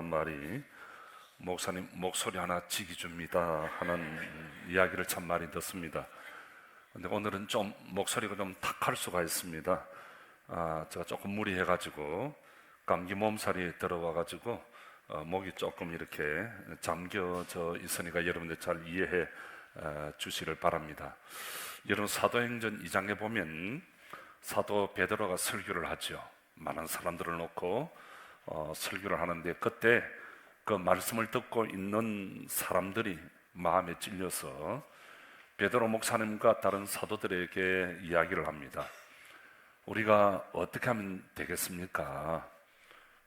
말이 목사님 목소리 하나 지기 줍니다 하는 이야기를 참 많이 듣습니다. 근데 오늘은 좀 목소리가 좀 탁할 수가 있습니다. 제가 조금 무리해가지고 감기 몸살이 들어와가지고 목이 조금 이렇게 잠겨져 있으니까 여러분들 잘 이해해 주시를 바랍니다. 여러분 사도행전 2장에 보면 사도 베드로가 설교를 하죠. 많은 사람들을 놓고 설교를 하는데 그때 그 말씀을 듣고 있는 사람들이 마음에 찔려서 베드로 목사님과 다른 사도들에게 이야기를 합니다. 우리가 어떻게 하면 되겠습니까?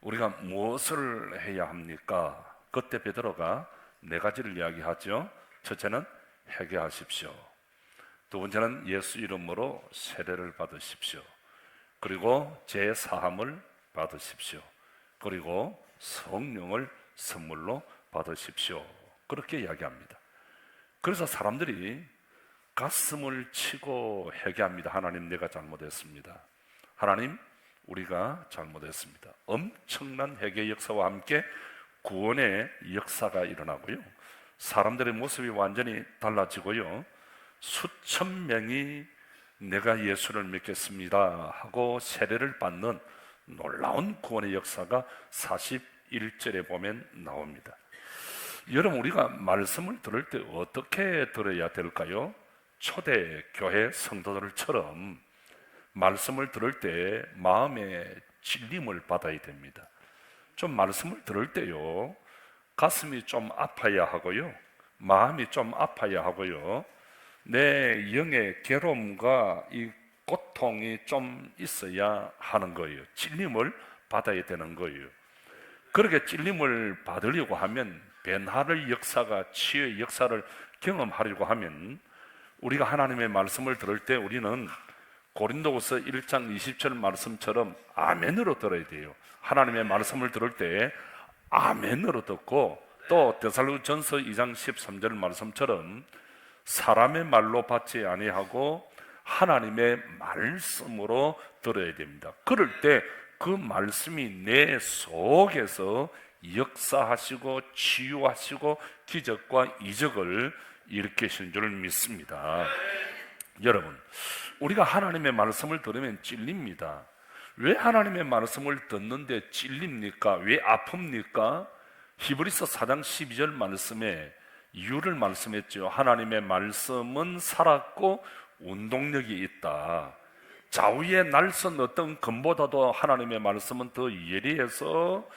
우리가 무엇을 해야 합니까? 그때 베드로가 네 가지를 이야기하죠. 첫째는 회개하십시오. 두 번째는 예수 이름으로 세례를 받으십시오. 그리고 제 사함을 받으십시오. 그리고 성령을 선물로 받으십시오. 그렇게 이야기합니다. 그래서 사람들이 가슴을 치고 회개합니다. 하나님, 내가 잘못했습니다. 하나님, 우리가 잘못했습니다. 엄청난 회개 역사와 함께 구원의 역사가 일어나고요, 사람들의 모습이 완전히 달라지고요, 수천 명이 내가 예수를 믿겠습니다 하고 세례를 받는 놀라운 구원의 역사가 41절에 보면 나옵니다. 여러분, 우리가 말씀을 들을 때 어떻게 들어야 될까요? 초대교회 성도들처럼 말씀을 들을 때 마음의 찔림을 받아야 됩니다. 좀 말씀을 들을 때요, 가슴이 좀 아파야 하고요, 마음이 좀 아파야 하고요, 내 영의 괴로움과 이 고통이 좀 있어야 하는 거예요. 찔림을 받아야 되는 거예요. 그렇게 찔림을 받으려고 하면, 변화의 역사가, 치유의 역사를 경험하려고 하면, 우리가 하나님의 말씀을 들을 때 우리는 고린도후서 1장 20절 말씀처럼 아멘으로 들어야 돼요. 하나님의 말씀을 들을 때 아멘으로 듣고, 또 데살로니가전서 2장 13절 말씀처럼 사람의 말로 받지 아니하고 하나님의 말씀으로 들어야 됩니다. 그럴 때 그 말씀이 내 속에서 역사하시고 치유하시고 기적과 이적을 일으키신 줄 믿습니다. 여러분, 우리가 하나님의 말씀을 들으면 찔립니다. 왜 하나님의 말씀을 듣는데 찔립니까? 왜 아픕니까? 히브리서 4장 12절 말씀에 이유를 말씀했죠. 하나님의 말씀은 살았고 운동력이 있다. 좌우의 날선 어떤 검보다도 하나님의 말씀은 더 예리해서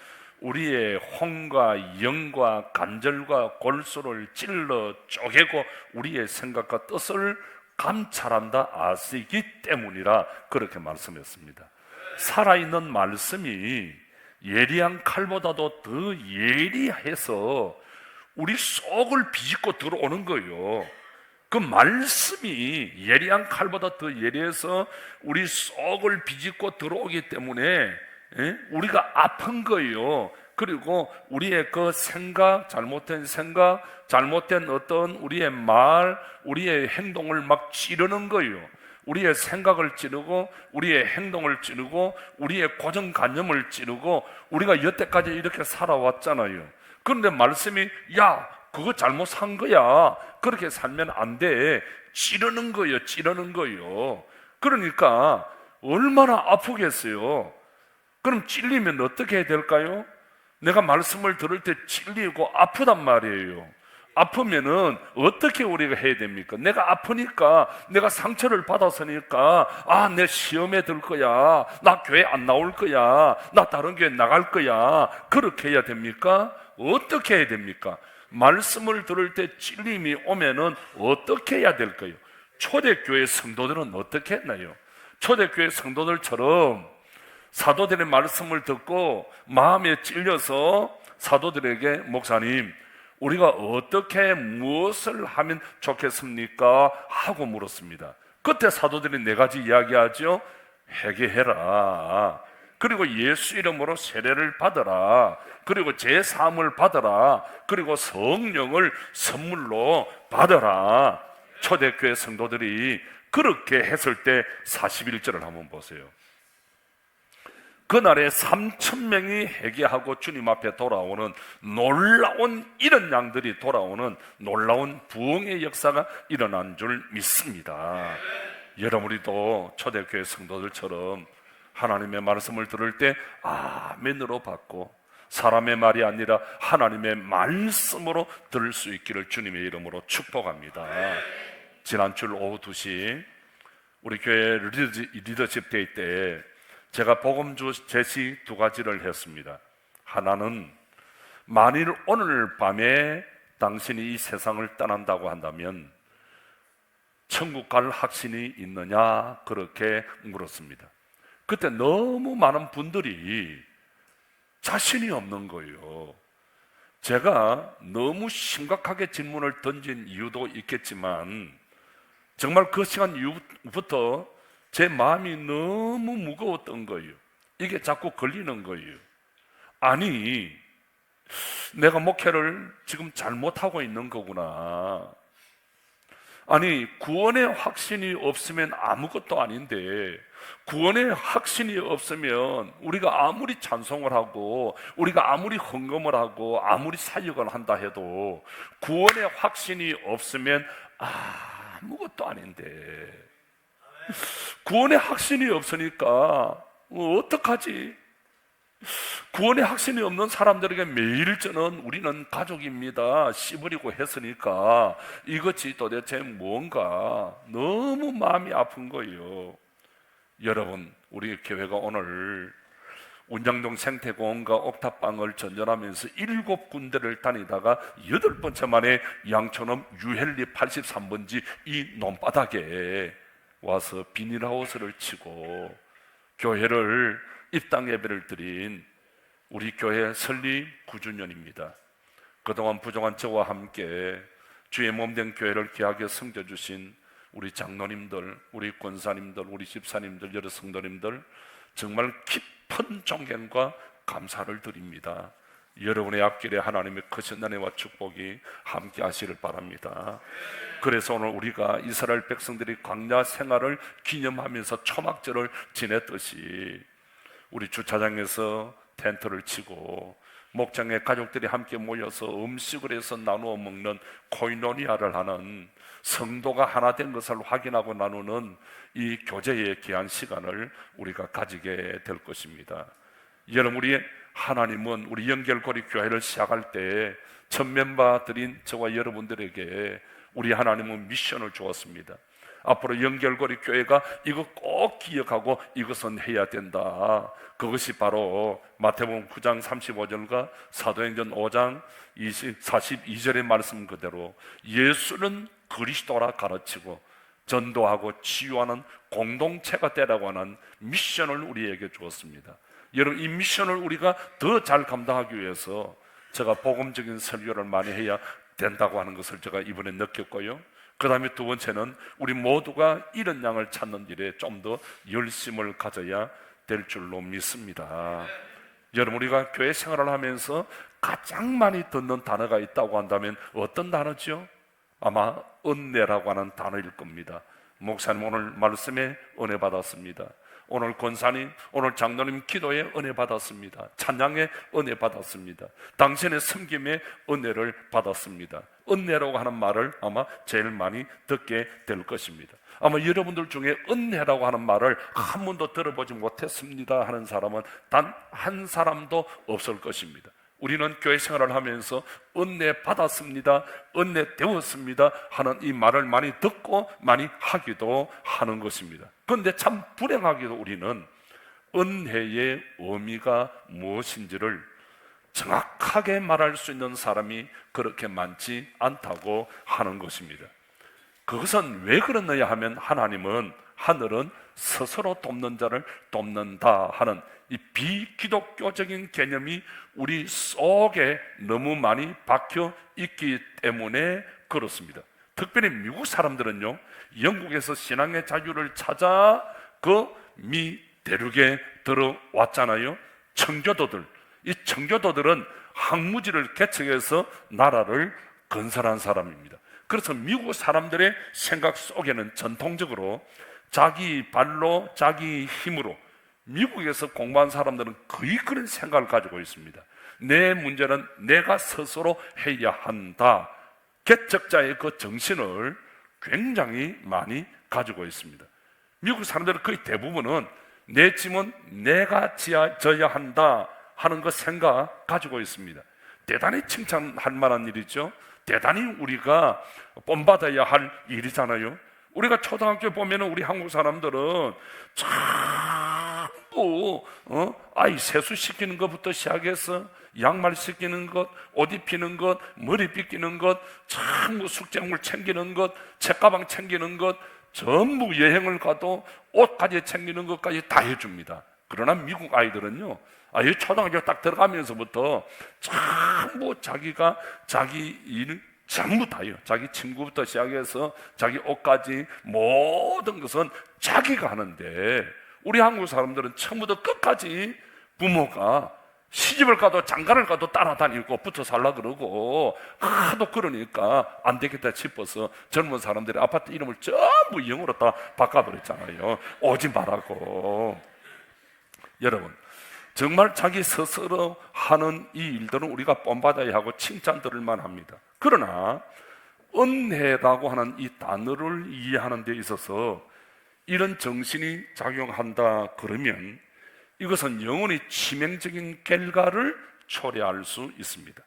우리의 혼과 영과 간절과 골수를 찔러 쪼개고 우리의 생각과 뜻을 감찰한다 아시기 때문이라 그렇게 말씀했습니다. 살아있는 말씀이 예리한 칼보다도 더 예리해서 우리 속을 비집고 들어오는 거예요. 그 말씀이 예리한 칼보다 더 예리해서 우리 속을 비집고 들어오기 때문에 우리가 아픈 거예요. 그리고 우리의 그 생각, 잘못된 어떤 우리의 말, 우리의 행동을 막 찌르는 거예요. 우리의 생각을 찌르고 우리의 행동을 찌르고 우리의 고정관념을 찌르고, 우리가 여태까지 이렇게 살아왔잖아요. 그런데 말씀이 야, 그거 잘못 산 거야, 그렇게 살면 안 돼, 찌르는 거예요. 그러니까 얼마나 아프겠어요. 그럼 찔리면 어떻게 해야 될까요? 내가 말씀을 들을 때 찔리고 아프단 말이에요. 아프면은 어떻게 우리가 해야 됩니까? 내가 아프니까, 내가 상처를 받았으니까, 내 시험에 들 거야, 나 교회 안 나올 거야, 나 다른 교회 나갈 거야, 그렇게 해야 됩니까? 어떻게 해야 됩니까? 말씀을 들을 때 찔림이 오면은 어떻게 해야 될까요? 초대교회 성도들은 어떻게 했나요? 초대교회 성도들처럼 사도들의 말씀을 듣고 마음에 찔려서 사도들에게, 목사님, 우리가 어떻게 무엇을 하면 좋겠습니까? 하고 물었습니다. 그때 사도들이 네 가지 이야기하죠. 회개해라, 그리고 예수 이름으로 세례를 받아라, 그리고 제 사함을 받아라, 그리고 성령을 선물로 받아라. 초대교회 성도들이 그렇게 했을 때 41절을 한번 보세요. 그날에 3,000명이 회개하고 주님 앞에 돌아오는 놀라운 이런 양들이 돌아오는 놀라운 부흥의 역사가 일어난 줄 믿습니다. 여러분이도 초대교회 성도들처럼 하나님의 말씀을 들을 때 아멘으로 받고 사람의 말이 아니라 하나님의 말씀으로 들을 수 있기를 주님의 이름으로 축복합니다. 지난주 오후 2시 우리 교회 리더십 데이 때 제가 복음주 제시 2가지를 했습니다. 하나는 만일 오늘 밤에 당신이 이 세상을 떠난다고 한다면 천국 갈 확신이 있느냐 그렇게 물었습니다. 그때 너무 많은 분들이 자신이 없는 거예요. 제가 너무 심각하게 질문을 던진 이유도 있겠지만 정말 그 시간 이후부터 제 마음이 너무 무거웠던 거예요. 이게 자꾸 걸리는 거예요. 아니, 내가 목회를 지금 잘못하고 있는 거구나. 아니, 구원의 확신이 없으면 아무것도 아닌데 구원의 확신이 없으면 우리가 아무리 찬송을 하고 우리가 아무리 헌금을 하고 아무리 사역을 한다 해도 구원의 확신이 없으면 아무것도 아닌데 구원의 확신이 없으니까 어떡하지? 구원의 확신이 없는 사람들에게 매일 저는 우리는 가족입니다 씨부리고 했으니까 이것이 도대체 뭔가 너무 마음이 아픈 거예요. 여러분, 우리 교회가 오늘 운장동 생태공원과 옥탑방을 전전하면서 7군데를 다니다가 8번째 만에 양천읍 유헬리 83번지 이 논바닥에 와서 비닐하우스를 치고 교회를 입당 예배를 드린 우리 교회 설립 9주년입니다. 그동안 부족한 저와 함께 주의 몸된 교회를 귀하게 섬겨주신 우리 장로님들, 우리 권사님들, 우리 집사님들, 여러 성도님들 정말 깊은 존경과 감사를 드립니다. 여러분의 앞길에 하나님의 크신 은혜와 축복이 함께 하시길 바랍니다. 그래서 오늘 우리가 이스라엘 백성들이 광야 생활을 기념하면서 초막절을 지냈듯이 우리 주차장에서 텐트를 치고 목장에 가족들이 함께 모여서 음식을 해서 나누어 먹는 코이노니아를 하는 성도가 하나 된 것을 확인하고 나누는 이 교제의 귀한 시간을 우리가 가지게 될 것입니다. 여러분, 우리 하나님은 우리 연결고리 교회를 시작할 때 전면바 드린 저와 여러분들에게 우리 하나님은 미션을 주었습니다. 앞으로 연결고리 교회가 이거 꼭 기억하고 이것은 해야 된다. 그것이 바로 마태복음 9장 35절과 사도행전 5장 42절의 말씀 그대로 예수는 그리스도라 가르치고 전도하고 치유하는 공동체가 되라고 하는 미션을 우리에게 주었습니다. 여러분, 이 미션을 우리가 더 잘 감당하기 위해서 제가 복음적인 설교를 많이 해야 된다고 하는 것을 제가 이번에 느꼈고요. 그 다음에 2번째는 우리 모두가 이런 양을 찾는 일에 좀 더 열심을 가져야 될 줄로 믿습니다. 여러분, 우리가 교회 생활을 하면서 가장 많이 듣는 단어가 있다고 한다면 어떤 단어죠? 아마 은혜라고 하는 단어일 겁니다. 목사님 오늘 말씀에 은혜 받았습니다. 오늘 권사님, 오늘 장로님 기도에 은혜 받았습니다. 찬양에 은혜 받았습니다. 당신의 섬김에 은혜를 받았습니다. 은혜라고 하는 말을 아마 제일 많이 듣게 될 것입니다. 아마 여러분들 중에 은혜라고 하는 말을 한 번도 들어보지 못했습니다 하는 사람은 단 한 사람도 없을 것입니다. 우리는 교회 생활을 하면서 은혜 받았습니다, 은혜 되었습니다 하는 이 말을 많이 듣고 많이 하기도 하는 것입니다. 그런데 참 불행하게도 우리는 은혜의 의미가 무엇인지를 정확하게 말할 수 있는 사람이 그렇게 많지 않다고 하는 것입니다. 그것은 왜 그러느냐 하면 하나님은 하늘은 스스로 돕는 자를 돕는다 하는 이 비기독교적인 개념이 우리 속에 너무 많이 박혀 있기 때문에 그렇습니다. 특별히 미국 사람들은요, 영국에서 신앙의 자유를 찾아 그 미 대륙에 들어왔잖아요. 청교도들, 이 청교도들은 항무지를 개척해서 나라를 건설한 사람입니다. 그래서 미국 사람들의 생각 속에는 전통적으로 자기 발로 자기 힘으로 미국에서 공부한 사람들은 거의 그런 생각을 가지고 있습니다. 내 문제는 내가 스스로 해야 한다. 개척자의 그 정신을 굉장히 많이 가지고 있습니다. 미국 사람들은 거의 대부분은 내 짐은 내가 져야 한다 하는 그 생각 가지고 있습니다. 대단히 칭찬할 만한 일이죠. 대단히 우리가 본받아야 할 일이잖아요. 우리가 초등학교에 보면 우리 한국 사람들은 자꾸 아이 세수시키는 것부터 시작해서 양말 씻기는 것, 옷 입히는 것, 머리 빗기는 것, 전부 숙제물 챙기는 것, 책가방 챙기는 것, 전부 여행을 가도 옷까지 챙기는 것까지 다 해줍니다. 그러나 미국 아이들은요, 이 초등학교 딱 들어가면서부터 전부 자기가 자기 일 전부 다요. 자기 친구부터 시작해서 자기 옷까지 모든 것은 자기가 하는데, 우리 한국 사람들은 처음부터 끝까지 부모가 시집을 가도 장가를 가도 따라다니고 붙어 살라 그러고 하도 그러니까 안 되겠다 싶어서 젊은 사람들이 아파트 이름을 전부 영어로 다 바꿔버렸잖아요. 오지 말라고. 여러분, 정말 자기 스스로 하는 이 일들은 우리가 본받아야 하고 칭찬 들을 만합니다. 그러나 은혜라고 하는 이 단어를 이해하는 데 있어서 이런 정신이 작용한다 그러면 이것은 영원히 치명적인 결과를 초래할 수 있습니다.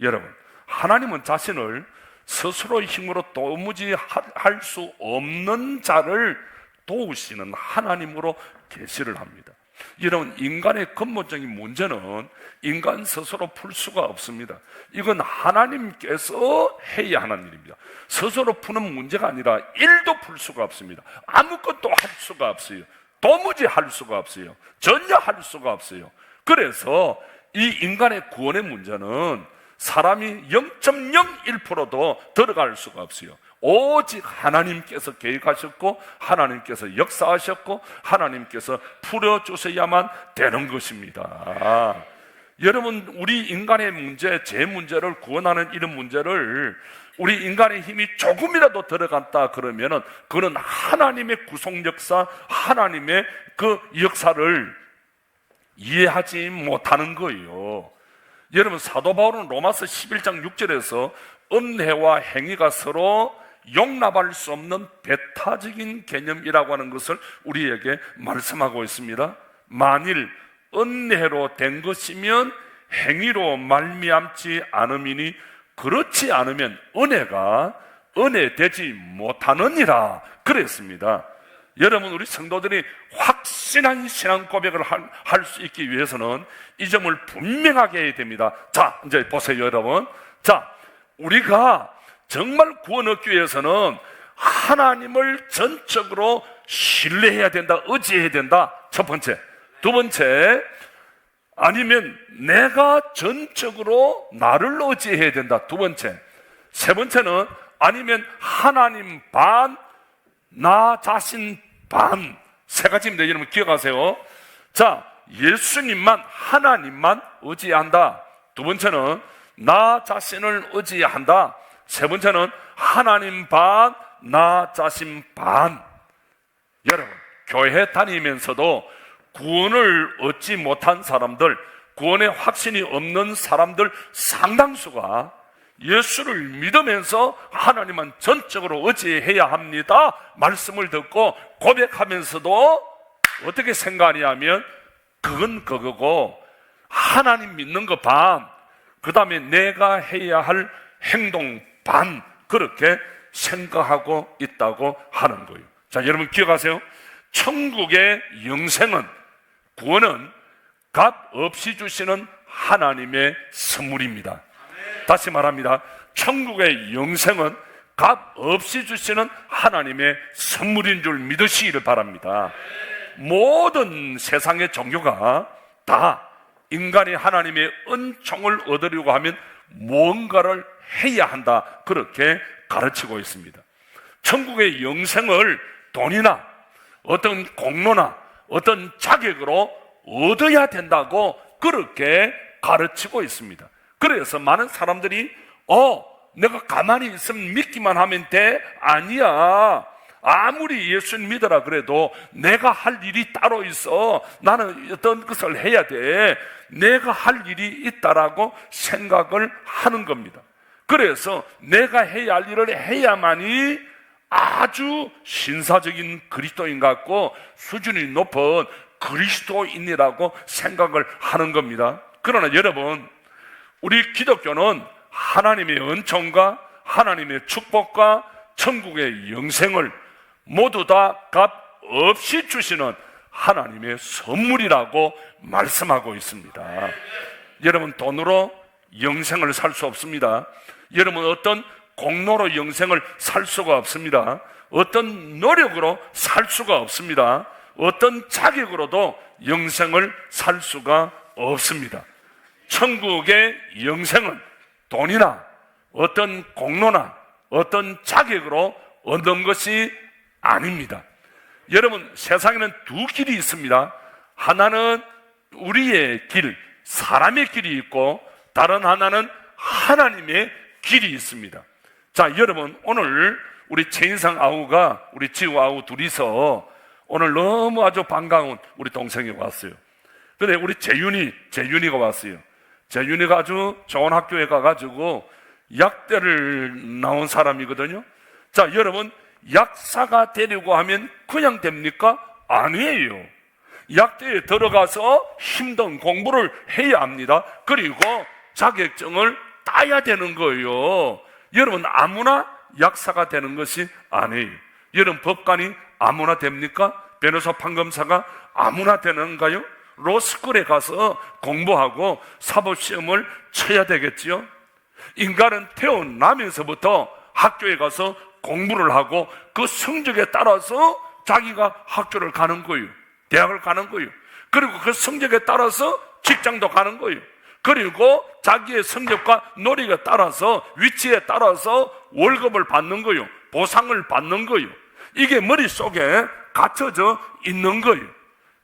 여러분, 하나님은 자신을 스스로의 힘으로 도무지 할 수 없는 자를 도우시는 하나님으로 계시를 합니다. 여러분, 인간의 근본적인 문제는 인간 스스로 풀 수가 없습니다. 이건 하나님께서 해야 하는 일입니다. 스스로 푸는 문제가 아니라 일도 풀 수가 없습니다. 아무것도 할 수가 없어요. 도무지 할 수가 없어요. 전혀 할 수가 없어요. 그래서 이 인간의 구원의 문제는 사람이 0.01%도 들어갈 수가 없어요. 오직 하나님께서 계획하셨고 하나님께서 역사하셨고 하나님께서 풀어주셔야만 되는 것입니다. 여러분, 우리 인간의 문제, 제 문제를 구원하는 이런 문제를 우리 인간의 힘이 조금이라도 들어갔다 그러면은 그는 하나님의 구속 역사, 하나님의 그 역사를 이해하지 못하는 거예요. 여러분, 사도 바울은 로마서 11장 6절에서 은혜와 행위가 서로 용납할 수 없는 배타적인 개념이라고 하는 것을 우리에게 말씀하고 있습니다. 만일 은혜로 된 것이면 행위로 말미암지 않음이니 그렇지 않으면 은혜가 은혜되지 못하느니라 그랬습니다. 여러분, 우리 성도들이 확신한 신앙 고백을 할 수 있기 위해서는 이 점을 분명하게 해야 됩니다. 자, 이제 보세요, 여러분. 자, 우리가 정말 구원 얻기 위해서는 하나님을 전적으로 신뢰해야 된다, 의지해야 된다. 첫 번째. 두 번째, 아니면 내가 전적으로 나를 의지해야 된다. 두 번째. 세 번째는 아니면 하나님 반, 나 자신 반. 세 가지입니다. 여러분 기억하세요. 자, 예수님만, 하나님만 의지한다. 두 번째는 나 자신을 의지한다. 세 번째는 하나님 반, 나 자신 반. 여러분, 교회 다니면서도 구원을 얻지 못한 사람들, 구원의 확신이 없는 사람들 상당수가 예수를 믿으면서 하나님만 전적으로 의지해야 합니다 말씀을 듣고 고백하면서도 어떻게 생각하냐면 그건 그거고 하나님 믿는 거 반, 그 다음에 내가 해야 할 행동 반, 그렇게 생각하고 있다고 하는 거예요. 자, 여러분 기억하세요. 천국의 영생은, 구원은 값 없이 주시는 하나님의 선물입니다. 다시 말합니다. 천국의 영생은 값 없이 주시는 하나님의 선물인 줄 믿으시기를 바랍니다. 모든 세상의 종교가 다 인간이 하나님의 은총을 얻으려고 하면 뭔가를 해야 한다, 그렇게 가르치고 있습니다. 천국의 영생을 돈이나 어떤 공로나 어떤 자격으로 얻어야 된다고 그렇게 가르치고 있습니다. 그래서 많은 사람들이 내가 가만히 있으면 믿기만 하면 돼? 아니야. 아무리 예수님 믿어라 그래도 내가 할 일이 따로 있어. 나는 어떤 것을 해야 돼. 내가 할 일이 있다라고 생각을 하는 겁니다. 그래서 내가 해야 할 일을 해야만이 아주 신사적인 그리스도인 같고 수준이 높은 그리스도인이라고 생각을 하는 겁니다. 그러나 여러분, 우리 기독교는 하나님의 은총과 하나님의 축복과 천국의 영생을 모두 다 값 없이 주시는 하나님의 선물이라고 말씀하고 있습니다. 여러분, 돈으로 영생을 살 수 없습니다. 여러분, 어떤 공로로 영생을 살 수가 없습니다. 어떤 노력으로 살 수가 없습니다. 어떤 자격으로도 영생을 살 수가 없습니다. 천국의 영생은 돈이나 어떤 공로나 어떤 자격으로 얻는 것이 아닙니다. 여러분, 세상에는 두 길이 있습니다. 하나는 우리의 길, 사람의 길이 있고 다른 하나는 하나님의 길이 있습니다. 자, 여러분, 오늘 우리 최인상 아우가 우리 지우 아우 둘이서 오늘 너무 아주 반가운 우리 동생이 왔어요. 근데 우리 재윤이가 왔어요. 재윤이가 아주 좋은 학교에 가가지고 약대를 나온 사람이거든요. 자, 여러분, 약사가 되려고 하면 그냥 됩니까? 아니에요. 약대에 들어가서 힘든 공부를 해야 합니다. 그리고 자격증을 따야 되는 거예요. 여러분, 아무나 약사가 되는 것이 아니에요. 여러분, 법관이 아무나 됩니까? 변호사 판검사가 아무나 되는가요? 로스쿨에 가서 공부하고 사법시험을 쳐야 되겠지요. 인간은 태어나면서부터 학교에 가서 공부를 하고 그 성적에 따라서 자기가 학교를 가는 거예요. 대학을 가는 거예요. 그리고 그 성적에 따라서 직장도 가는 거예요. 그리고 자기의 성적과 노력에 따라서 위치에 따라서 월급을 받는 거예요. 보상을 받는 거예요. 이게 머릿속에 갇혀져 있는 거예요.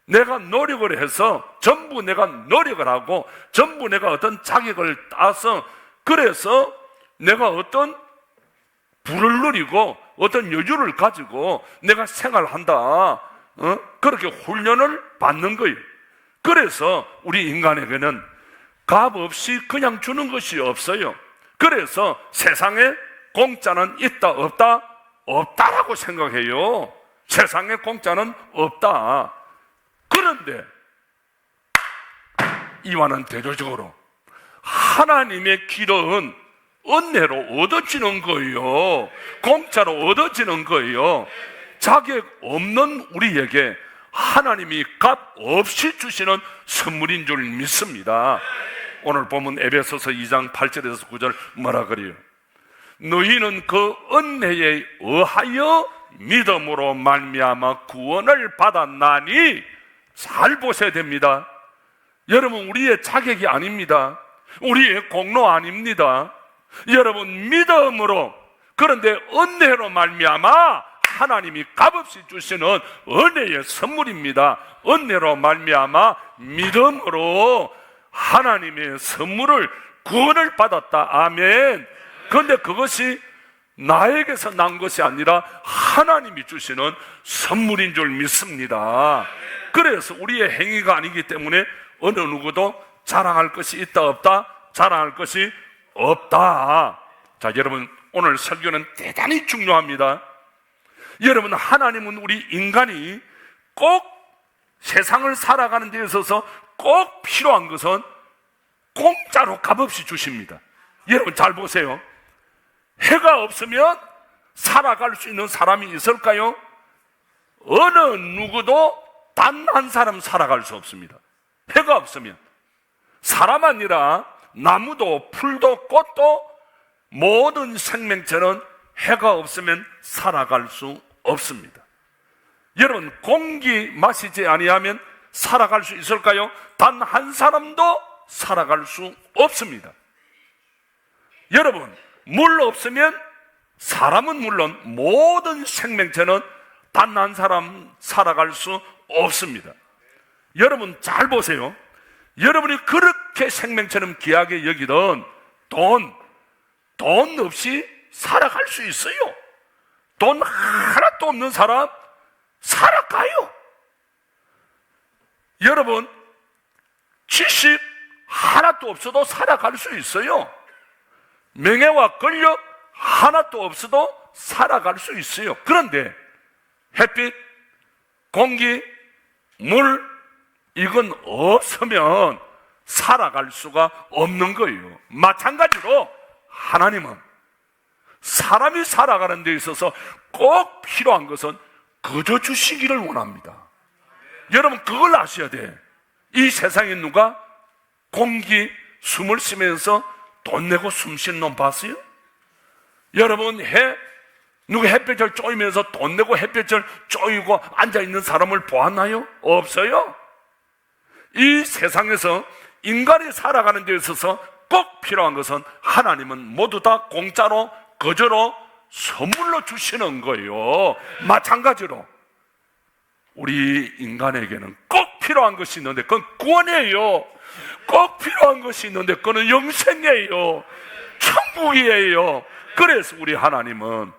내가 노력을 해서 전부 내가 노력을 하고 전부 내가 어떤 자격을 따서 그래서 내가 어떤 부를 누리고 어떤 여유를 가지고 내가 생활한다. 그렇게 훈련을 받는 거예요. 그래서 우리 인간에게는 값 없이 그냥 주는 것이 없어요. 그래서 세상에 공짜는 있다 없다? 없다라고 생각해요. 세상에 공짜는 없다. 그런데 이와는 대조적으로 하나님의 길은 은혜로 얻어지는 거예요. 공짜로 얻어지는 거예요. 자격 없는 우리에게 하나님이 값 없이 주시는 선물인 줄 믿습니다. 오늘 보면 에베소서 2장 8절에서 9절 뭐라 그래요? 너희는 그 은혜에 의하여 믿음으로 말미암아 구원을 받았나니. 잘 보셔야 됩니다. 여러분, 우리의 자격이 아닙니다. 우리의 공로 아닙니다. 여러분, 믿음으로, 그런데 은혜로 말미암아 하나님이 값없이 주시는 은혜의 선물입니다. 은혜로 말미암아 믿음으로 하나님의 선물을 구원을 받았다. 아멘. 그런데 그것이 나에게서 난 것이 아니라 하나님이 주시는 선물인 줄 믿습니다. 그래서 우리의 행위가 아니기 때문에 어느 누구도 자랑할 것이 있다 없다? 자랑할 것이 없다. 자, 여러분, 오늘 설교는 대단히 중요합니다. 여러분, 하나님은 우리 인간이 꼭 세상을 살아가는 데 있어서 꼭 필요한 것은 공짜로 값없이 주십니다. 여러분, 잘 보세요. 해가 없으면 살아갈 수 있는 사람이 있을까요? 어느 누구도 단 한 사람 살아갈 수 없습니다. 해가 없으면. 사람 아니라 나무도 풀도 꽃도 모든 생명체는 해가 없으면 살아갈 수 없습니다. 여러분, 공기 마시지 아니하면 살아갈 수 있을까요? 단 한 사람도 살아갈 수 없습니다. 여러분, 물 없으면 사람은 물론 모든 생명체는 단 한 사람 살아갈 수 없습니다. 여러분, 잘 보세요. 여러분이 그렇게 생명처럼 귀하게 여기던 돈 없이 살아갈 수 있어요. 돈 하나도 없는 사람 살아가요. 여러분, 지식 하나도 없어도 살아갈 수 있어요. 명예와 권력 하나도 없어도 살아갈 수 있어요. 그런데 햇빛, 공기, 물, 이건 없으면 살아갈 수가 없는 거예요. 마찬가지로 하나님은 사람이 살아가는 데 있어서 꼭 필요한 것은 거저 주시기를 원합니다. 여러분, 그걸 아셔야 돼. 이 세상에 누가 공기, 숨을 쉬면서 돈 내고 숨 쉬는 놈 봤어요? 여러분, 누가 햇볕을 쪼이면서 돈 내고 햇볕을 쪼이고 앉아있는 사람을 보았나요? 없어요. 이 세상에서 인간이 살아가는 데 있어서 꼭 필요한 것은 하나님은 모두 다 공짜로, 거저로 선물로 주시는 거예요. 마찬가지로 우리 인간에게는 꼭 필요한 것이 있는데 그건 구원이에요. 꼭 필요한 것이 있는데 그건 영생이에요. 천국이에요. 그래서 우리 하나님은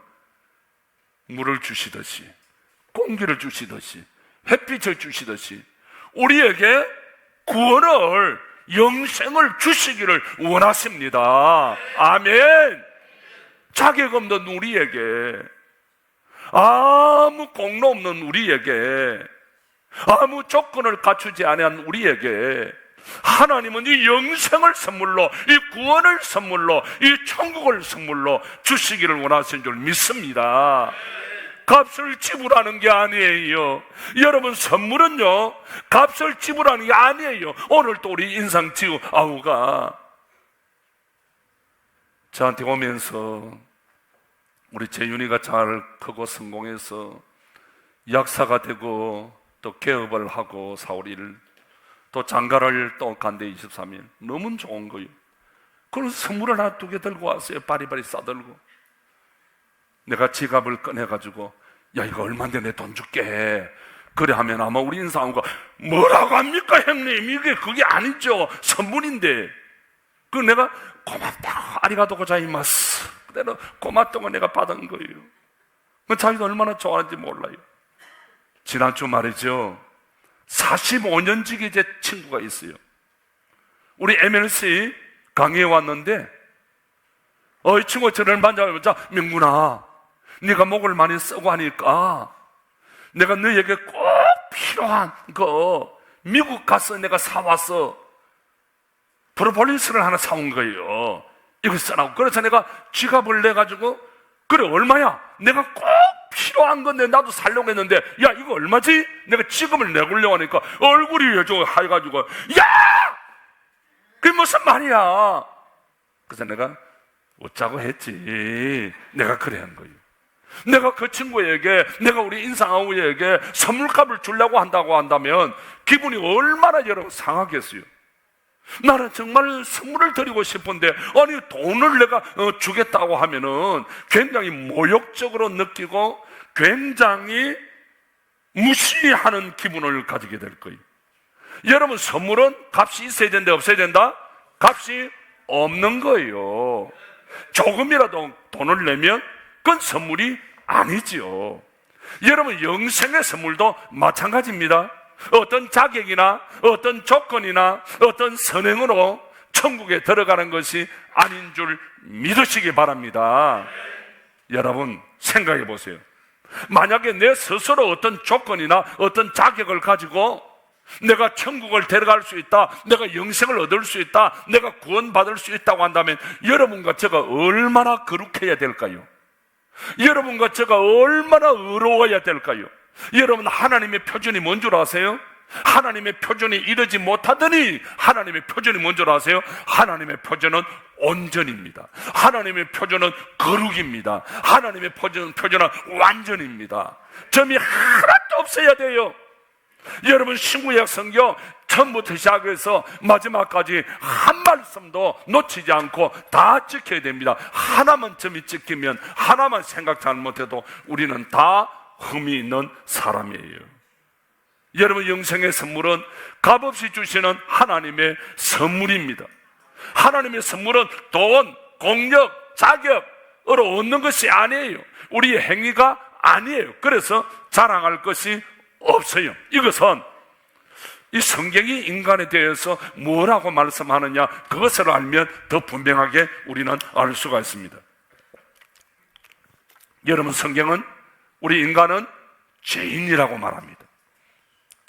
물을 주시듯이, 공기를 주시듯이, 햇빛을 주시듯이 우리에게 구원을, 영생을 주시기를 원하십니다. 아멘. 자격 없는 우리에게, 아무 공로 없는 우리에게, 아무 조건을 갖추지 않은 우리에게 하나님은 이 영생을 선물로, 이 구원을 선물로, 이 천국을 선물로 주시기를 원하시는 줄 믿습니다. 값을 지불하는 게 아니에요. 여러분, 선물은요 값을 지불하는 게 아니에요. 오늘 또 우리 인상지우 아우가 저한테 오면서 우리 재윤이가 잘 크고 성공해서 약사가 되고 또 개업을 하고 사오리를 또 장가를 또 간대 23일 너무 좋은 거예요. 그래서 선물을 하나 두 개 들고 왔어요. 바리바리 싸들고. 내가 지갑을 꺼내가지고 야, 이거 얼마인데 내 돈 줄게. 그래 하면 아마 우리 인사하고 뭐라고 합니까 형님, 이게 그게 아니죠, 선물인데. 그 내가 고맙다, 아리가또 고자이마스, 그대로 고맙다고 내가 받은 거예요. 그 자기도 얼마나 좋아하는지 몰라요. 지난주 말이죠, 45년지기 제 친구가 있어요. 우리 MLC 강의에 왔는데 이 친구가 저를 만져보자, 명군아, 네가 목을 많이 쓰고 하니까 내가 너에게 꼭 필요한 거 미국 가서 내가 사왔어. 프로폴리스를 하나 사온 거예요. 이거 쓰라고. 그래서 내가 지갑을 내가지고, 그래 얼마야? 내가 꼭 필요한 건데 나도 살려고 했는데, 야 이거 얼마지? 내가 지금을 내보려고 하니까 얼굴이 좀 하여가지고, 야! 그게 무슨 말이야? 그래서 내가 어쩌고 했지. 내가 그래 한 거예요. 내가 그 친구에게, 내가 우리 인상아우에게 선물값을 주려고 한다고 한다면 기분이 얼마나 여러분 상하겠어요. 나는 정말 선물을 드리고 싶은데 아니 돈을 내가 주겠다고 하면은 굉장히 모욕적으로 느끼고 굉장히 무시하는 기분을 가지게 될 거예요. 여러분, 선물은 값이 있어야 된다, 없어야 된다? 값이 없는 거예요. 조금이라도 돈을 내면 그건 선물이 아니지요. 여러분, 영생의 선물도 마찬가지입니다. 어떤 자격이나 어떤 조건이나 어떤 선행으로 천국에 들어가는 것이 아닌 줄 믿으시기 바랍니다. 여러분, 생각해 보세요. 만약에 내 스스로 어떤 조건이나 어떤 자격을 가지고 내가 천국을 데려갈 수 있다, 내가 영생을 얻을 수 있다, 내가 구원받을 수 있다고 한다면 여러분과 제가 얼마나 거룩해야 될까요? 여러분과 제가 얼마나 의로워야 될까요? 여러분, 하나님의 표준이 뭔 줄 아세요? 하나님의 표준이 이르지 못하더니 하나님의 표준이 뭔 줄 아세요? 하나님의 표준은 온전입니다. 하나님의 표준은 거룩입니다. 하나님의 표준은 완전입니다. 점이 하나도 없어야 돼요. 여러분, 신구약 성경 처음부터 시작해서 마지막까지 한 말씀도 놓치지 않고 다 지켜야 됩니다. 하나만 점이 찍히면, 하나만 생각 잘못해도 우리는 다 흠이 있는 사람이에요. 여러분, 영생의 선물은 값없이 주시는 하나님의 선물입니다. 하나님의 선물은 돈, 공력, 자격, 얻는 것이 아니에요. 우리의 행위가 아니에요. 그래서 자랑할 것이 없어요. 이것은 이 성경이 인간에 대해서 뭐라고 말씀하느냐, 그것을 알면 더 분명하게 우리는 알 수가 있습니다. 여러분, 성경은 우리 인간은 죄인이라고 말합니다.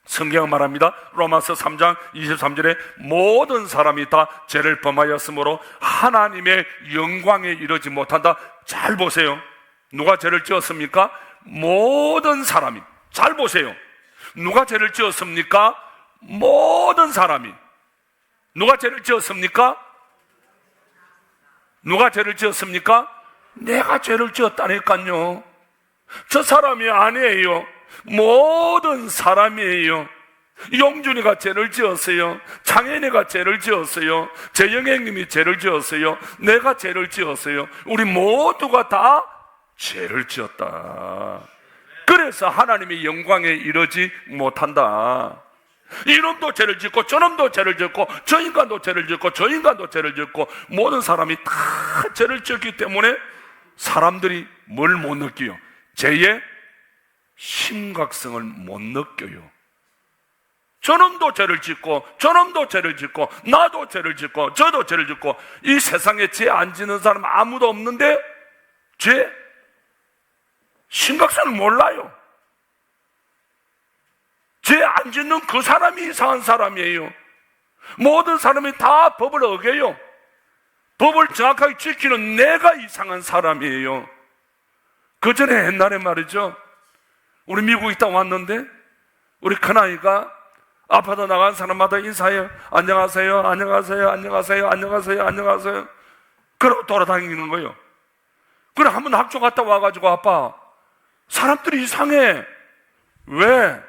성경은 말합니다. 로마서 3장 23절에 모든 사람이 다 죄를 범하였으므로 하나님의 영광에 이르지 못한다. 잘 보세요. 누가 죄를 지었습니까? 모든 사람이. 잘 보세요. 누가 죄를 지었습니까? 모든 사람이. 누가 죄를 지었습니까? 누가 죄를 지었습니까? 내가 죄를 지었다니까요. 저 사람이 아니에요. 모든 사람이에요. 용준이가 죄를 지었어요. 창현이가 죄를 지었어요. 재영행님이 죄를 지었어요. 내가 죄를 지었어요. 우리 모두가 다 죄를 지었다. 그래서 하나님의 영광에 이르지 못한다. 이놈도 죄를 짓고 저놈도 죄를 짓고 저 인간도 죄를 짓고 저 인간도 죄를 짓고 모든 사람이 다 죄를 지었기 때문에 사람들이 뭘 못 느껴요? 죄의 심각성을 못 느껴요. 저놈도 죄를 짓고 저놈도 죄를 짓고 나도 죄를 짓고 저도 죄를 짓고 이 세상에 죄 안 짓는 사람 아무도 없는데 죄 심각성을 몰라요. 죄 안 짓는 그 사람이 이상한 사람이에요. 모든 사람이 다 법을 어겨요. 법을 정확하게 지키는 내가 이상한 사람이에요. 그 전에 옛날에 말이죠, 우리 미국 있다 왔는데 우리 큰아이가 아파트 나간 사람마다 인사해요. 안녕하세요, 안녕하세요, 안녕하세요, 안녕하세요, 안녕하세요. 그러고 돌아다니는 거예요. 그래, 한번 학교 갔다 와가지고 아빠, 사람들이 이상해. 왜?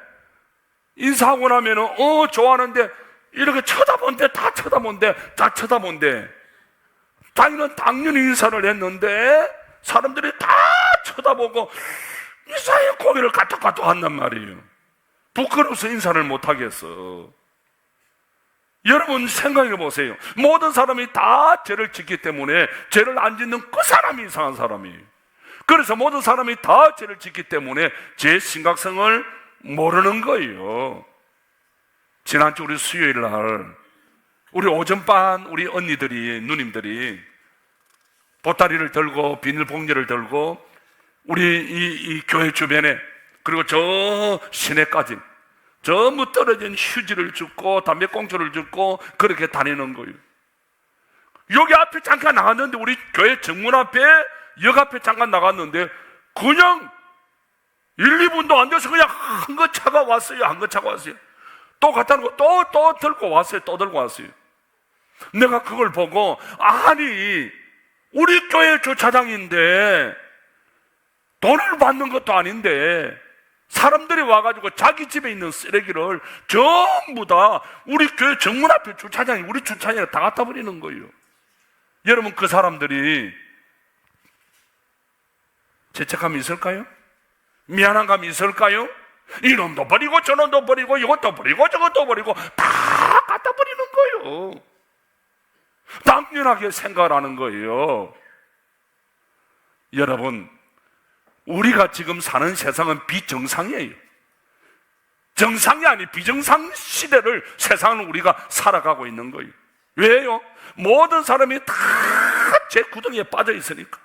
인사하고 나면은 좋아하는데 이렇게 쳐다본대, 다 쳐다본대, 다 쳐다본대. 당연히 인사를 했는데 사람들이 다 쳐다보고 이사에 고개를 까딱까딱 한단 말이에요. 부끄러워서 인사를 못하겠어. 여러분 생각해 보세요. 모든 사람이 다 죄를 짓기 때문에 죄를 안 짓는 그 사람이 이상한 사람이에요. 그래서 모든 사람이 다 죄를 짓기 때문에 죄의 심각성을 모르는 거예요. 지난주 우리 수요일 날 우리 오전반 우리 언니들이, 누님들이 보따리를 들고 비닐봉지를 들고 우리 이 교회 주변에, 그리고 저 시내까지 전부 떨어진 휴지를 줍고 담배꽁초를 줍고 그렇게 다니는 거예요. 여기 앞에 잠깐 나갔는데, 우리 교회 정문 앞에 역 앞에 잠깐 나갔는데 그냥 1, 2분도 안 돼서 그냥 한 거 차가 왔어요. 한 거 차가 왔어요. 또 갖다 놓고 또 들고 왔어요. 또 들고 왔어요. 내가 그걸 보고, 아니 우리 교회 주차장인데 돈을 받는 것도 아닌데 사람들이 와가지고 자기 집에 있는 쓰레기를 전부 다 우리 교회 정문 앞에 주차장에, 우리 주차장에 다 갖다 버리는 거예요. 여러분, 그 사람들이 죄책감이 있을까요? 미안한 감이 있을까요? 이놈도 버리고 저놈도 버리고 이것도 버리고 저것도 버리고 다 갖다 버리는 거예요. 당연하게 생각하는 거예요. 여러분, 우리가 지금 사는 세상은 비정상이에요. 정상이 아닌 비정상 시대를, 세상은 우리가 살아가고 있는 거예요. 왜요? 모든 사람이 다 제 구덩이에 빠져 있으니까.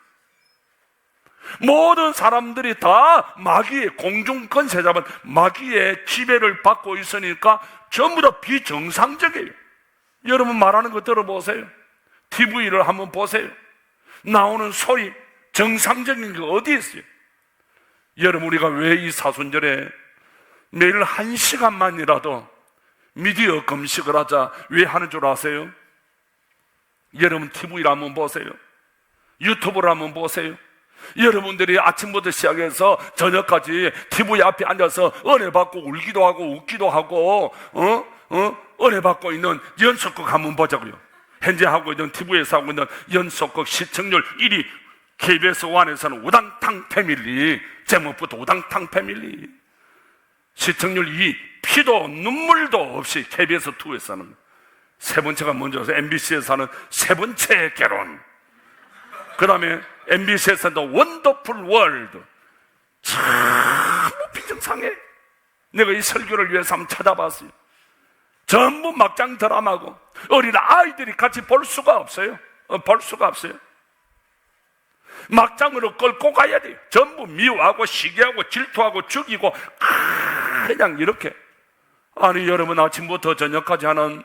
모든 사람들이 다 마귀의, 공중권세 잡은 마귀의 지배를 받고 있으니까 전부 다 비정상적이에요. 여러분 말하는 거 들어보세요. TV를 한번 보세요. 나오는 소리, 정상적인 게 어디 있어요? 여러분, 우리가 왜 이 사순절에 매일 1시간만이라도 미디어 금식을 하자 왜 하는 줄 아세요? 여러분, TV를 한번 보세요. 유튜브를 한번 보세요. 여러분들이 아침부터 시작해서 저녁까지 TV 앞에 앉아서 은혜 받고 울기도 하고 웃기도 하고 은혜 받고 있는 연속극 한번 보자고요. 현재 하고 있는 TV에서 하고 있는 연속극 시청률 1위 KBS 1에서는 우당탕 패밀리, 제목부터 우당탕 패밀리. 시청률 2위 피도 눈물도 없이 KBS 2에서는. 세 번째가 먼저서 MBC에서 하는 세 번째 결혼. 그 다음에 MBC에서도 원더풀 월드. 참 비정상해. 내가 이 설교를 위해서 한번 찾아봤어요. 전부 막장 드라마고 어린 아이들이 같이 볼 수가 없어요. 볼 수가 없어요. 막장으로 끌고 가야 돼요. 전부 미워하고 시기하고 질투하고 죽이고 그냥 이렇게. 아니 여러분, 아침부터 저녁까지 하는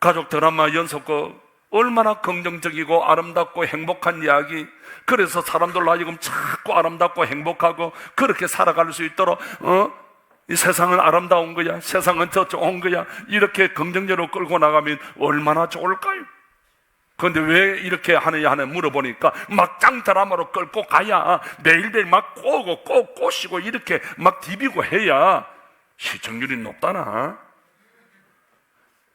가족 드라마 연속극 얼마나 긍정적이고 아름답고 행복한 이야기. 그래서 사람들로 하여금 자꾸 아름답고 행복하고 그렇게 살아갈 수 있도록 이 세상은 아름다운 거야, 세상은 더 좋은 거야, 이렇게 긍정적으로 끌고 나가면 얼마나 좋을까요? 그런데 왜 이렇게 하느냐 하는 물어보니까 막장 드라마로 끌고 가야 매일매일 막 꼬고 꼭 꼬시고 이렇게 막 디비고 해야 시청률이 높다나.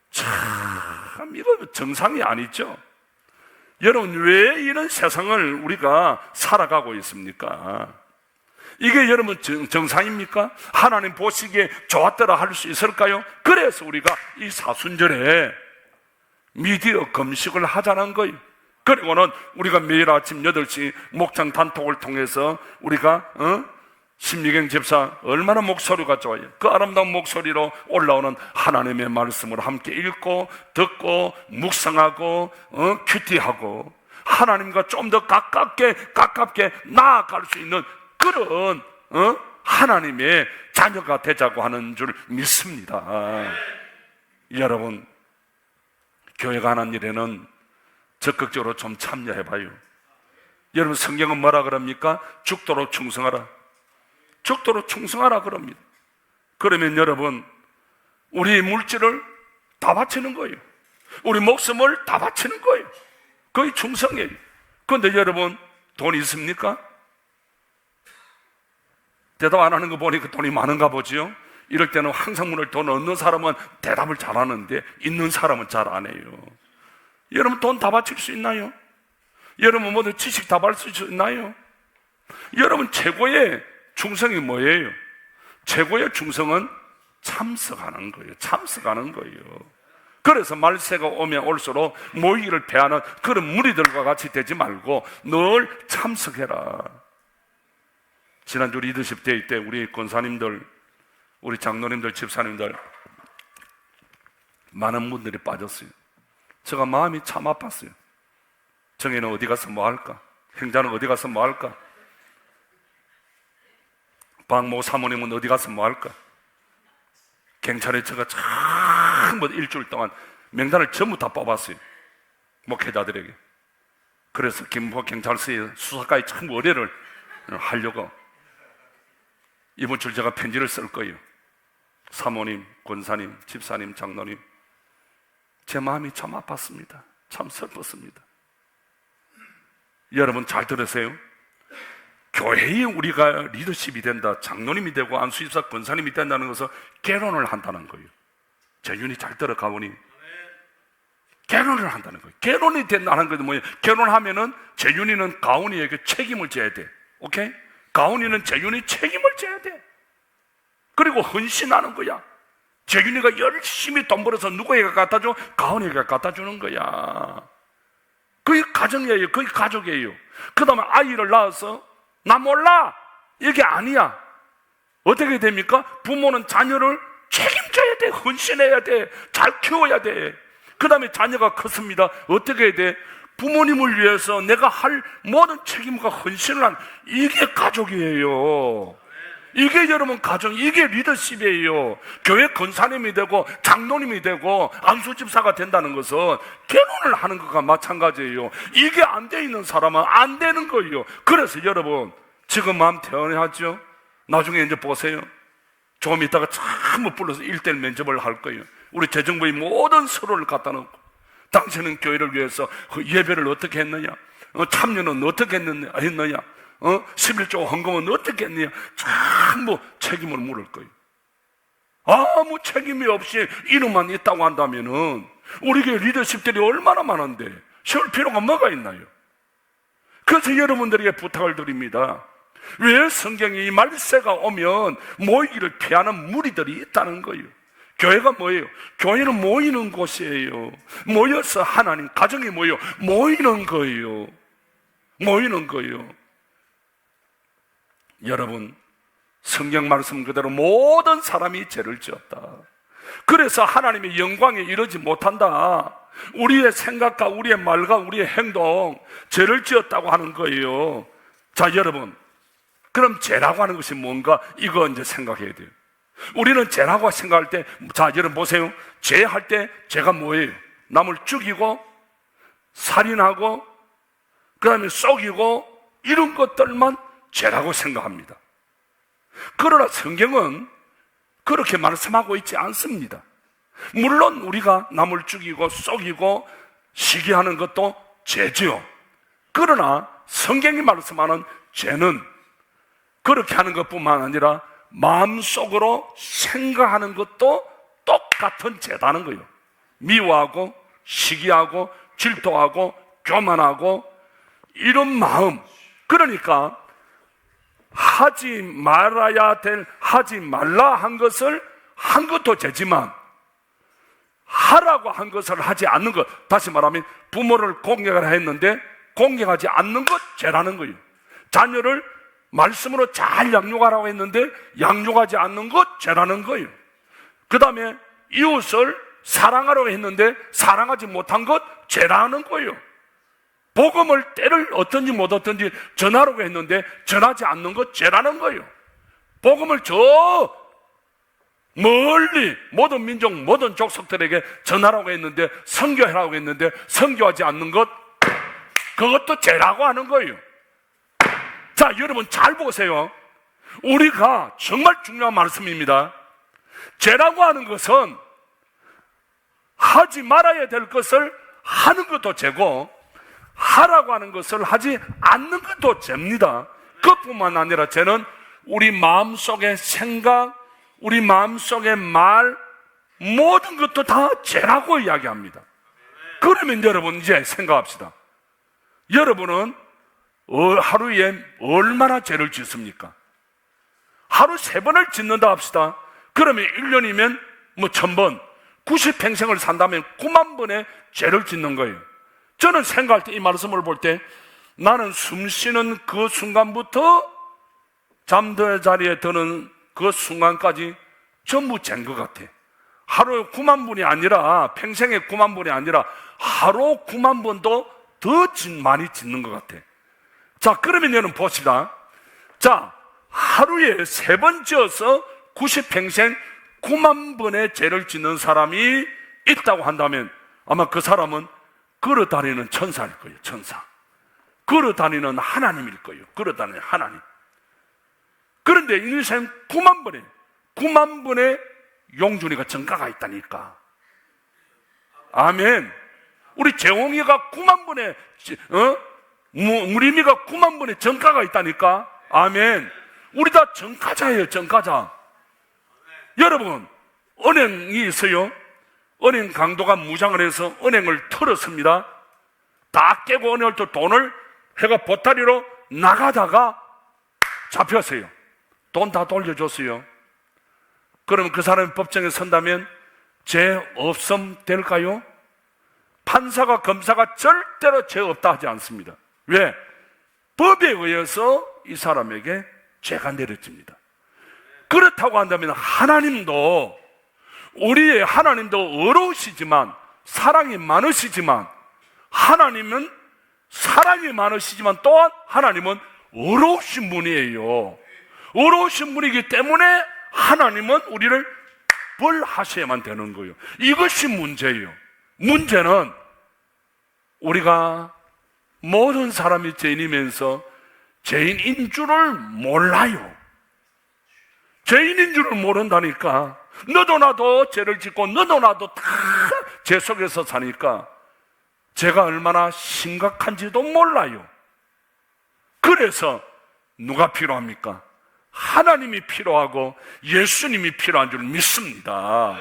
참 이거 정상이 아니죠. 여러분, 왜 이런 세상을 우리가 살아가고 있습니까? 이게 여러분 정상입니까? 하나님 보시기에 좋았더라 할 수 있을까요? 그래서 우리가 이 사순절에 미디어 금식을 하자는 거예요. 그리고는 우리가 매일 아침 8시 목장 단톡을 통해서 우리가 심리경 집사 얼마나 목소리가 좋아요. 그 아름다운 목소리로 올라오는 하나님의 말씀을 함께 읽고 듣고 묵상하고 큐티하고 하나님과 좀 더 가깝게 나아갈 수 있는 그런 하나님의 자녀가 되자고 하는 줄 믿습니다. 여러분, 교회가 하는 일에는 적극적으로 좀 참여해봐요. 여러분, 성경은 뭐라 그럽니까? 죽도록 충성하라. 죽도록 충성하라 그럽니다. 그러면 여러분, 우리 물질을 다 바치는 거예요. 우리 목숨을 다 바치는 거예요. 거의 충성이에요. 그런데 여러분, 돈 있습니까? 대답 안 하는 거 보니까 돈이 많은가 보지요. 이럴 때는 항상 돈 없는 사람은 대답을 잘하는데 있는 사람은 잘 안 해요. 여러분, 돈 다 바칠 수 있나요? 여러분, 모두 지식 다 바칠 수 있나요? 여러분, 최고의 충성이 뭐예요? 최고의 충성은 참석하는 거예요. 참석하는 거예요. 그래서 말세가 오면 올수록 모이기를 패하는 그런 무리들과 같이 되지 말고 늘 참석해라. 지난주 리더십 데이 때 우리 권사님들, 우리 장로님들, 집사님들 많은 분들이 빠졌어요. 제가 마음이 참 아팠어요. 정혜는 어디 가서 뭐 할까? 행자는 어디 가서 뭐 할까? 박모 사모님은 어디 가서 뭐 할까? 경찰에 제가 전부 일주일 동안 명단을 전부 다 뽑았어요. 목회자들에게. 그래서 김포 경찰서에 수사까지 전부 의뢰를 하려고 이번 주 제가 편지를 쓸 거예요. 사모님, 권사님, 집사님, 장로님, 제 마음이 참 아팠습니다. 참 슬펐습니다. 여러분 잘 들으세요. 교회에 우리가 리더십이 된다, 장로님이 되고 안수집사 권사님이 된다는 것은 결혼을 한다는 거예요. 재윤이 잘 들어가보니 결혼을 한다는 거예요. 결혼이 된다는 것은 뭐예요? 결혼하면은 재윤이는 가온이에게 책임을 져야 돼. 오케이? 가온이는 재윤이 책임을 져야 돼. 그리고 헌신하는 거야. 재윤이가 열심히 돈 벌어서 누구에게 갖다 줘? 가온이에게 갖다 주는 거야. 그게 가정이에요. 그게 가족이에요. 그 다음에 아이를 낳아서 나 몰라, 이게 아니야. 어떻게 됩니까? 부모는 자녀를 책임져야 돼. 헌신해야 돼. 잘 키워야 돼. 그 다음에 자녀가 컸습니다. 어떻게 해야 돼? 부모님을 위해서 내가 할 모든 책임과 헌신을 한, 이게 가족이에요. 이게 여러분 가정, 이게 리더십이에요. 교회 권사님이 되고 장로님이 되고 안수집사가 된다는 것은 결혼을 하는 것과 마찬가지예요. 이게 안 돼 있는 사람은 안 되는 거예요. 그래서 여러분 지금 마음 태어나죠? 나중에 이제 보세요. 조금 있다가 전부 불러서 1대1 면접을 할 거예요. 우리 재정부의 모든 서류를 갖다 놓고 당신은 교회를 위해서 예배를 어떻게 했느냐, 참여는 어떻게 했느냐, 11조 헌금은 어떻게 했느냐, 전부 책임을 물을 거예요. 아무 책임이 없이 이름만 있다고 한다면은 우리 교회 리더십들이 얼마나 많은데 세울 필요가 뭐가 있나요? 그래서 여러분들에게 부탁을 드립니다. 왜 성경이 이 말세가 오면 모이기를 피하는 무리들이 있다는 거예요. 교회가 뭐예요? 교회는 모이는 곳이에요. 모여서 하나님 가정이 모이는 거예요. 모이는 거예요. 여러분, 성경 말씀 그대로 모든 사람이 죄를 지었다. 그래서 하나님의 영광에 이르지 못한다. 우리의 생각과 우리의 말과 우리의 행동, 죄를 지었다고 하는 거예요. 자, 여러분, 그럼 죄라고 하는 것이 뭔가? 이거 이제 생각해야 돼요. 우리는 죄라고 생각할 때, 자, 여러분 보세요. 죄할 때 죄가 뭐예요? 남을 죽이고 살인하고 그 다음에 속이고 이런 것들만 죄라고 생각합니다. 그러나 성경은 그렇게 말씀하고 있지 않습니다. 물론 우리가 남을 죽이고 속이고 시기하는 것도 죄죠. 그러나 성경이 말씀하는 죄는 그렇게 하는 것뿐만 아니라 마음속으로 생각하는 것도 똑같은 죄다는 거예요. 미워하고 시기하고 질투하고 교만하고 이런 마음, 그러니까 하지 말아야 될, 하지 말라 한 것을 한 것도 죄지만 하라고 한 것을 하지 않는 것, 다시 말하면 부모를 공경하라 했는데 공경하지 않는 것 죄라는 거예요. 자녀를 말씀으로 잘 양육하라고 했는데 양육하지 않는 것 죄라는 거예요. 그 다음에 이웃을 사랑하라고 했는데 사랑하지 못한 것 죄라는 거예요. 복음을 때를 얻든지 못 얻든지 전하라고 했는데 전하지 않는 것 죄라는 거예요. 복음을 저 멀리 모든 민족 모든 족속들에게 전하라고 했는데 선교하라고 했는데 선교하지 않는 것, 그것도 죄라고 하는 거예요. 자, 여러분 잘 보세요. 우리가 정말 중요한 말씀입니다. 죄라고 하는 것은 하지 말아야 될 것을 하는 것도 죄고 하라고 하는 것을 하지 않는 것도 죄입니다. 그뿐만 아니라 죄는 우리 마음속의 생각, 우리 마음속의 말, 모든 것도 다 죄라고 이야기합니다. 그러면 여러분 이제 생각합시다. 여러분은 하루에 얼마나 죄를 짓습니까? 하루 3번을 짓는다 합시다. 그러면 1년이면 뭐 1000번, 90평생을 산다면 9만 번의 죄를 짓는 거예요. 저는 생각할 때 이 말씀을 볼 때 나는 숨 쉬는 그 순간부터 잠들 자리에 드는 그 순간까지 전부 죄인 것 같아. 하루에 9만 번이 아니라, 평생에 9만 번이 아니라 하루 9만 번도 더 많이 짓는 것 같아. 자, 그러면 여러분 봅시다. 자, 하루에 3번 지어서 90평생 9만 번의 죄를 짓는 사람이 있다고 한다면 아마 그 사람은 걸어다니는 천사일 거예요. 천사. 걸어다니는 하나님일 거예요. 걸어다니는 하나님. 그런데 인생 9만 번의 용준이가 전가가 있다니까. 아멘. 우리 재홍이가 9만 번의 무림이가 9만 번의 전가가 있다니까. 아멘. 우리 다 전가자예요. 전가자. 여러분, 은행이 있어요. 은행 강도가 무장을 해서 은행을 털었습니다. 다 깨고 은행을 또 돈을 해가 보따리로 나가다가 잡혔어요. 돈 다 돌려줬어요. 그러면 그 사람이 법정에 선다면 죄 없음 될까요? 판사가 검사가 절대로 죄 없다 하지 않습니다. 왜? 법에 의해서 이 사람에게 죄가 내려집니다. 그렇다고 한다면 하나님도, 우리의 하나님도 어려우시지만 사랑이 많으시지만, 하나님은 사랑이 많으시지만 또한 하나님은 어려우신 분이에요. 어려우신 분이기 때문에 하나님은 우리를 벌하셔야만 되는 거예요. 이것이 문제예요. 문제는 우리가 모든 사람이 죄인이면서 죄인인 줄을 몰라요. 죄인인 줄을 모른다니까. 너도 나도 죄를 짓고 너도 나도 다 죄 속에서 사니까 죄가 얼마나 심각한지도 몰라요. 그래서 누가 필요합니까? 하나님이 필요하고 예수님이 필요한 줄 믿습니다.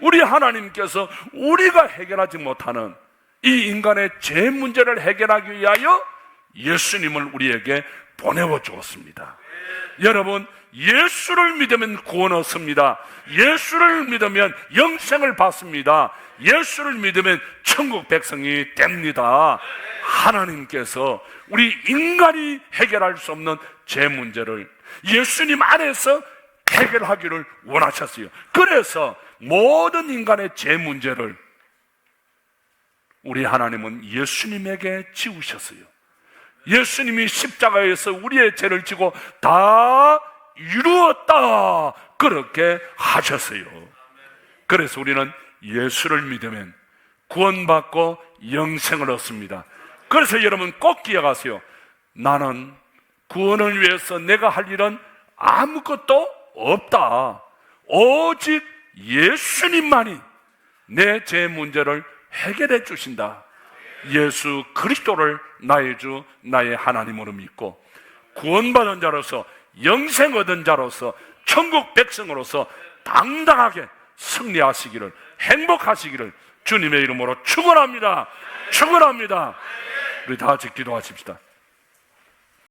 우리 하나님께서 우리가 해결하지 못하는 이 인간의 죄 문제를 해결하기 위하여 예수님을 우리에게 보내어 주었습니다. 여러분, 예수를 믿으면 구원 얻습니다. 예수를 믿으면 영생을 받습니다. 예수를 믿으면 천국 백성이 됩니다. 하나님께서 우리 인간이 해결할 수 없는 죄 문제를 예수님 안에서 해결하기를 원하셨어요. 그래서 모든 인간의 죄 문제를 우리 하나님은 예수님에게 지우셨어요. 예수님이 십자가에서 우리의 죄를 지고 다 이루었다, 그렇게 하셨어요. 그래서 우리는 예수를 믿으면 구원받고 영생을 얻습니다. 그래서 여러분 꼭 기억하세요. 나는 구원을 위해서 내가 할 일은 아무것도 없다. 오직 예수님만이 내 죄 문제를 해결해 주신다. 예수 그리스도를 나의 주, 나의 하나님으로 믿고 구원받은 자로서, 영생 얻은 자로서, 천국 백성으로서 당당하게 승리하시기를, 행복하시기를 주님의 이름으로 축원합니다. 축원합니다. 우리 다 같이 기도하십시다.